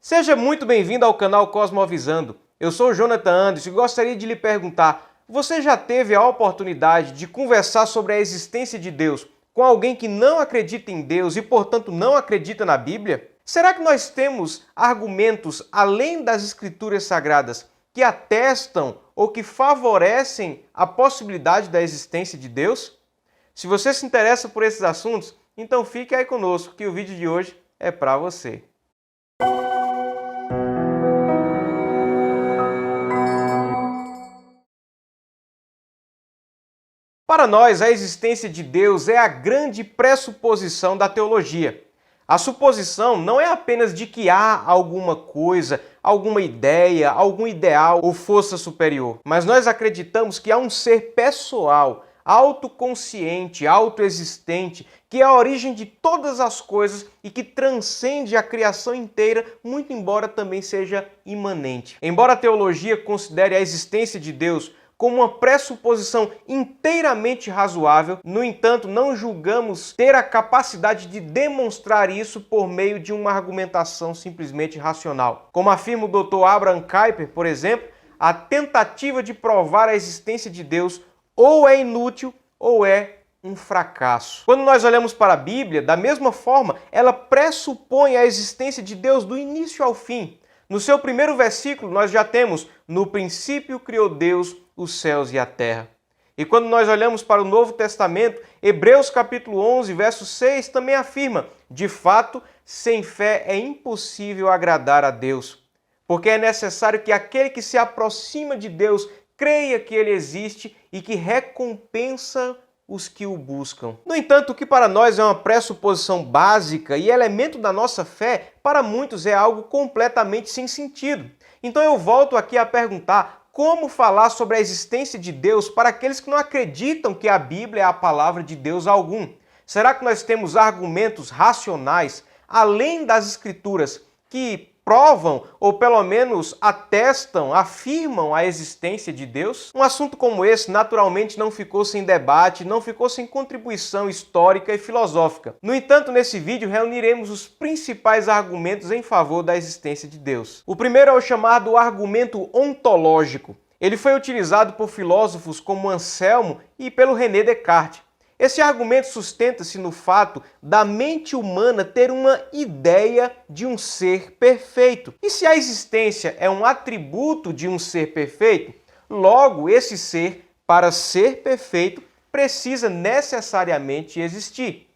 Seja muito bem-vindo ao canal Cosmovisando. Eu sou o Jonathan Anderson e gostaria de lhe perguntar: você já teve a oportunidade de conversar sobre a existência de Deus com alguém que não acredita em Deus e, portanto, não acredita na Bíblia? Será que nós temos argumentos além das Escrituras Sagradas que atestam ou que favorecem a possibilidade da existência de Deus? Se você se interessa por esses assuntos, então fique aí conosco que o vídeo de hoje é para você. Para nós, a existência de Deus é a grande pressuposição da teologia. A suposição não é apenas de que há alguma coisa, alguma ideia, algum ideal ou força superior, mas nós acreditamos que há um ser pessoal, autoconsciente, autoexistente, que é a origem de todas as coisas e que transcende a criação inteira, muito embora também seja imanente. Embora a teologia considere a existência de Deus como uma pressuposição inteiramente razoável, no entanto, não julgamos ter a capacidade de demonstrar isso por meio de uma argumentação simplesmente racional. Como afirma o Dr. Abraham Kuyper, por exemplo, a tentativa de provar a existência de Deus ou é inútil ou é um fracasso. Quando nós olhamos para a Bíblia, da mesma forma, ela pressupõe a existência de Deus do início ao fim. No seu primeiro versículo, nós já temos: no princípio criou Deus os céus e a terra. E quando nós olhamos para o Novo Testamento, Hebreus capítulo 11, verso 6, também afirma: de fato, sem fé é impossível agradar a Deus, porque é necessário que aquele que se aproxima de Deus creia que Ele existe e que recompensa os que o buscam. No entanto, o que para nós é uma pressuposição básica e elemento da nossa fé, para muitos é algo completamente sem sentido. Então eu volto aqui a perguntar: como falar sobre a existência de Deus para aqueles que não acreditam que a Bíblia é a palavra de Deus algum? Será que nós temos argumentos racionais, além das Escrituras, que provam ou pelo menos atestam, afirmam a existência de Deus? Um assunto como esse naturalmente não ficou sem debate, não ficou sem contribuição histórica e filosófica. No entanto, nesse vídeo reuniremos os principais argumentos em favor da existência de Deus. O primeiro é o chamado argumento ontológico. Ele foi utilizado por filósofos como Anselmo e pelo René Descartes. Esse argumento sustenta-se no fato da mente humana ter uma ideia de um ser perfeito. E se a existência é um atributo de um ser perfeito, logo esse ser, para ser perfeito, precisa necessariamente existir.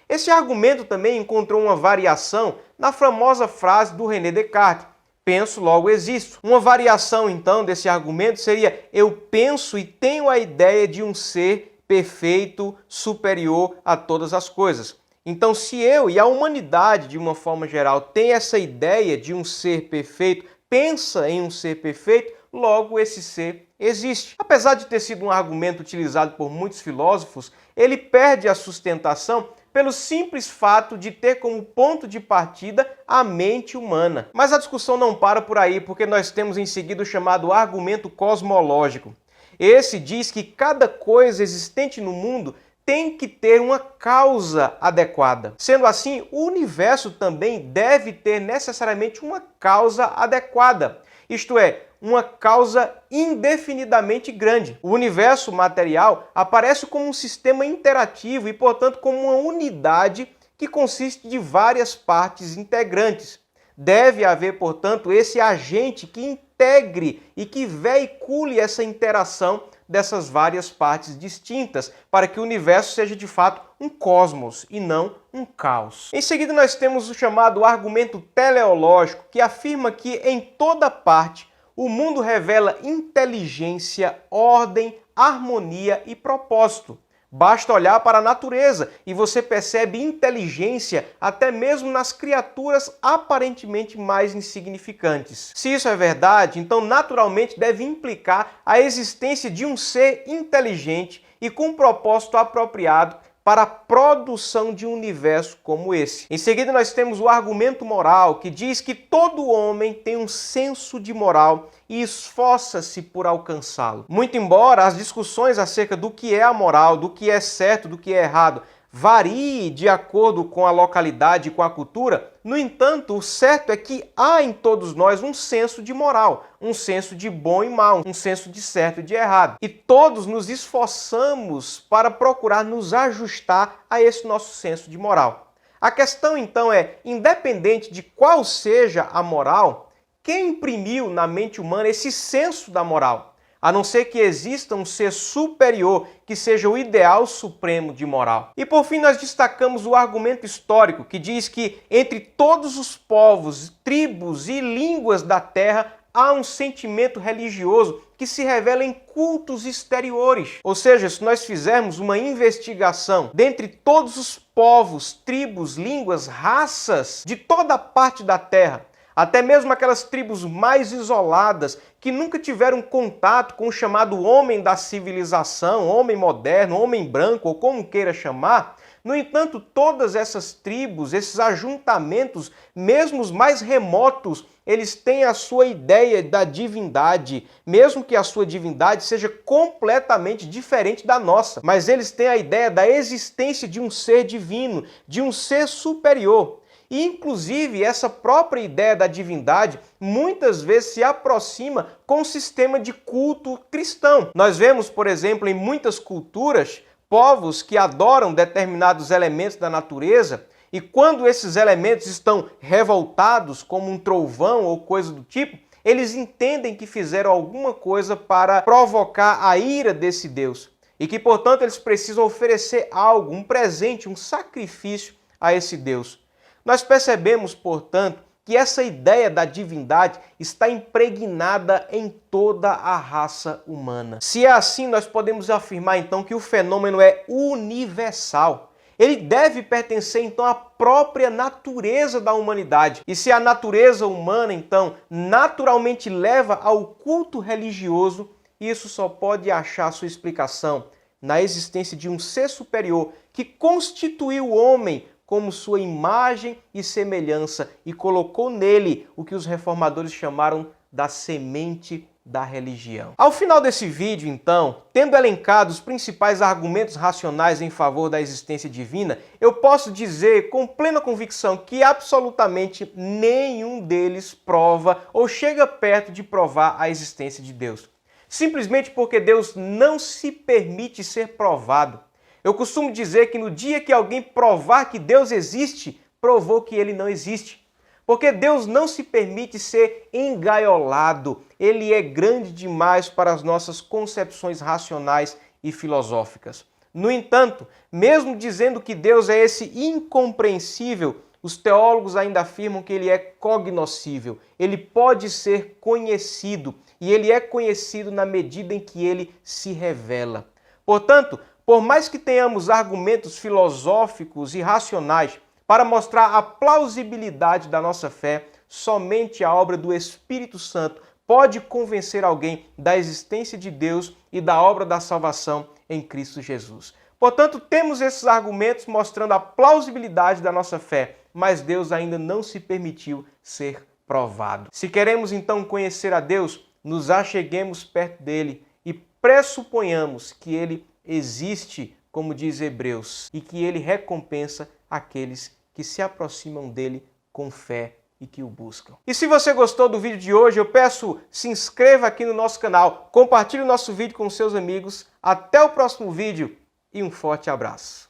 Esse argumento também encontrou uma variação na famosa frase do René Descartes: penso, logo existo. Uma variação, então, desse argumento seria: eu penso e tenho a ideia de um ser perfeito, superior a todas as coisas. Então, se eu e a humanidade, de uma forma geral, tem essa ideia de um ser perfeito, pensa em um ser perfeito, logo esse ser existe. Apesar de ter sido um argumento utilizado por muitos filósofos, ele perde a sustentação pelo simples fato de ter como ponto de partida a mente humana. Mas a discussão não para por aí, porque nós temos em seguida o chamado argumento cosmológico. Esse diz que cada coisa existente no mundo tem que ter uma causa adequada. Sendo assim, o universo também deve ter necessariamente uma causa adequada. Isto é, uma causa indefinidamente grande. O universo material aparece como um sistema interativo e, portanto, como uma unidade que consiste de várias partes integrantes. Deve haver, portanto, esse agente que integre e que veicule essa interação dessas várias partes distintas, para que o universo seja de fato um cosmos e não um caos. Em seguida, nós temos o chamado argumento teleológico, que afirma que em toda parte o mundo revela inteligência, ordem, harmonia e propósito. Basta olhar para a natureza e você percebe inteligência até mesmo nas criaturas aparentemente mais insignificantes. Se isso é verdade, então naturalmente deve implicar a existência de um ser inteligente e com um propósito apropriado para a produção de um universo como esse. Em seguida, nós temos o argumento moral, que diz que todo homem tem um senso de moral e esforça-se por alcançá-lo. Muito embora as discussões acerca do que é a moral, do que é certo, do que é errado, varie de acordo com a localidade e com a cultura. No entanto, o certo é que há em todos nós um senso de moral, um senso de bom e mal, um senso de certo e de errado. E todos nos esforçamos para procurar nos ajustar a esse nosso senso de moral. A questão então é, independente de qual seja a moral, quem imprimiu na mente humana esse senso da moral? A não ser que exista um ser superior, que seja o ideal supremo de moral. E por fim nós destacamos o argumento histórico, que diz que entre todos os povos, tribos e línguas da terra há um sentimento religioso que se revela em cultos exteriores. Ou seja, se nós fizermos uma investigação dentre todos os povos, tribos, línguas, raças de toda parte da terra, até mesmo aquelas tribos mais isoladas que nunca tiveram contato com o chamado homem da civilização, homem moderno, homem branco ou como queira chamar. No entanto, todas essas tribos, esses ajuntamentos, mesmo os mais remotos, eles têm a sua ideia da divindade, mesmo que a sua divindade seja completamente diferente da nossa. Mas eles têm a ideia da existência de um ser divino, de um ser superior. E, inclusive, essa própria ideia da divindade muitas vezes se aproxima com o sistema de culto cristão. Nós vemos, por exemplo, em muitas culturas, povos que adoram determinados elementos da natureza e quando esses elementos estão revoltados, como um trovão ou coisa do tipo, eles entendem que fizeram alguma coisa para provocar a ira desse Deus e que, portanto, eles precisam oferecer algo, um presente, um sacrifício a esse Deus. Nós percebemos, portanto, que essa ideia da divindade está impregnada em toda a raça humana. Se é assim, nós podemos afirmar então que o fenômeno é universal. Ele deve pertencer então à própria natureza da humanidade. E se a natureza humana então naturalmente leva ao culto religioso, isso só pode achar sua explicação na existência de um ser superior que constituiu o homem como sua imagem e semelhança e colocou nele o que os reformadores chamaram da semente da religião. Ao final desse vídeo, então, tendo elencado os principais argumentos racionais em favor da existência divina, eu posso dizer com plena convicção que absolutamente nenhum deles prova ou chega perto de provar a existência de Deus. Simplesmente porque Deus não se permite ser provado. Eu costumo dizer que no dia que alguém provar que Deus existe, provou que ele não existe. Porque Deus não se permite ser engaiolado. Ele é grande demais para as nossas concepções racionais e filosóficas. No entanto, mesmo dizendo que Deus é esse incompreensível, os teólogos ainda afirmam que ele é cognoscível. Ele pode ser conhecido e ele é conhecido na medida em que ele se revela. Portanto, por mais que tenhamos argumentos filosóficos e racionais para mostrar a plausibilidade da nossa fé, somente a obra do Espírito Santo pode convencer alguém da existência de Deus e da obra da salvação em Cristo Jesus. Portanto, temos esses argumentos mostrando a plausibilidade da nossa fé, mas Deus ainda não se permitiu ser provado. Se queremos então conhecer a Deus, nos acheguemos perto dele e pressuponhamos que ele existe, como diz Hebreus, e que ele recompensa aqueles que se aproximam dele com fé e que o buscam. E se você gostou do vídeo de hoje, eu peço, se inscreva aqui no nosso canal, compartilhe o nosso vídeo com seus amigos. Até o próximo vídeo e um forte abraço.